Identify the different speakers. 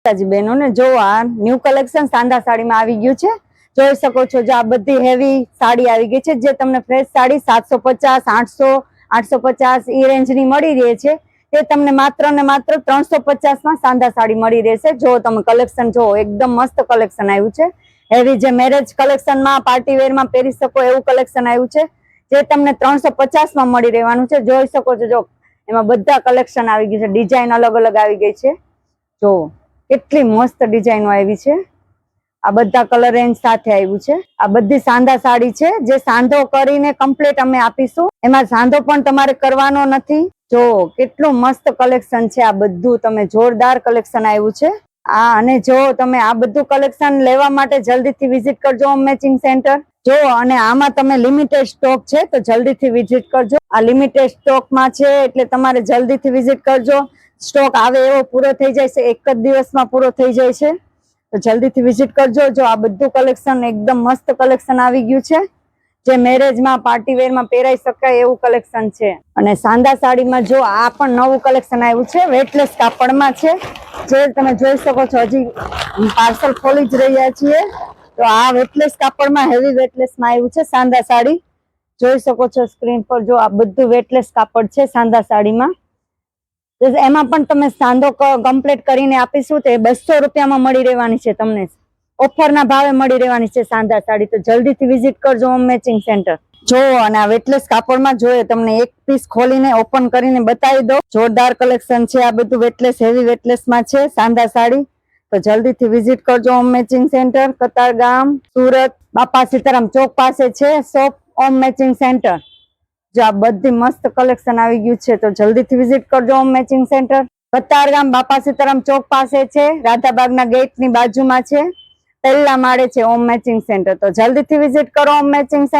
Speaker 1: માતાજી બહેનો ને જો આ ન્યુ કલેક્શન સાંધા સાડીમાં આવી ગયું છે। જોઈ શકો છો જો આ બધી હેવી સાડી આવી ગઈ છે જે તમને ફ્રેશ સાડી 750 800 850 એ રેન્જ ની મળી રહે છે તે તમને માત્ર ને માત્ર 350 માં સાંધા સાડી મળી રહેશે। જો તમે કલેક્શન જો એકદમ મસ્ત કલેક્શન આવ્યું છે। હેવી જે મેરેજ કલેક્શન માં પાર્ટી વેર માં પહેરી શકો એવું કલેક્શન આવ્યું છે જે તમને 350 માં મળી રહેવાનું છે। જોઈ શકો છો જો એમાં બધા કલેક્શન આવી ગયું છે, ડિઝાઇન અલગ અલગ આવી ગઈ છે। જો કેટલી મસ્ત ડિઝાઇનો આવી છે। આ બધા કલર રેન્જ સાથે આવ્યું છે। આ બધી સાંધા સાડી છે જે સાંધો કરીને કમ્પ્લીટ અમે આપીશું, એમાં સાંધો પણ તમારે કરવાનો નથી। જો કેટલું મસ્ત કલેક્શન છે, આ બધું તમે જોરદાર કલેક્શન આવ્યું છે। અને જો તમે આ બધું કલેક્શન લેવા માટે જલ્દીથી વિઝિટ કરજો હોમ મેચિંગ સેન્ટર। જો અને આમાં તમે લિમિટેડ સ્ટોક છે તો જલ્દીથી વિઝિટ કરજો। આ લિમિટેડ સ્ટોકમાં છે એટલે તમારે જલ્દીથી વિઝિટ કરજો। સ્ટોક આવે એવો પૂરો થઈ જાય છે, એક જ દિવસમાં પૂરો થઈ જાય છે તો જલ્દીથી વિઝિટ કરજો। જો આ બધું કલેક્શન એકદમ મસ્ત કલેક્શન આવી ગયું છે જે મેરેજમાં પાર્ટી વેરમાં પહેરાઈ શકાય એવું કલેક્શન છે। અને સાંધા સાડીમાં જો આ પણ નવું કલેક્શન આવ્યું છે, વેટલેસ કાપડમાં છે જે તમે જોઈ શકો છો। હજી પાર્સલ ખોલી જ રહ્યા છીએ તો આ વેટલેસ કાપડમાં હેવી વેટલેસમાં આવ્યું છે સાંધા સાડી। જોઈ શકો છો સ્ક્રીન પર જો આ બધું વેટલેસ કાપડ છે સાંધા સાડીમાં। એમાં પણ તમે સાંધો કમ્પ્લીટ કરીને આપીશું તો 200 રૂપિયામાં મળી રહેવાની છે, તમને ઓફરના ભાવે મળી રહેવાની છે સાંધા સાડી। તો જલ્દીથી વિઝિટ કરજો હોમ મેચિંગ સેન્ટર। જો અને આ વેટલેસ કાપડમાં જોઈએ તમને એક પીસ ખોલીને ઓપન કરીને બતાવી દો, જોરદાર કલેક્શન છે। આ બધું વેટલેસ હેવી વેટલેસમાં છે સાંધા સાડી। તો જલ્દીથી વિઝિટ કરજો home matching centre, Katargam, Surat, બાપા સીતારામ ચોક પાસે છે શોપ હોમ મેચિંગ સેન્ટર। જો આ બધી મસ્ત કલેક્શન આવી ગયું છે તો જલ્દીથી વિઝિટ કરજો હોમ મેચિંગ સેન્ટર। કતારગામ બાપા સીતારામ ચોક પાસે છે, રાધાબાગના ગેટની બાજુમાં છે, પહેલા માળે છે હોમ મેચિંગ સેન્ટર। તો જલ્દીથી વિઝિટ કરો હોમ મેચિંગ સેન્ટર।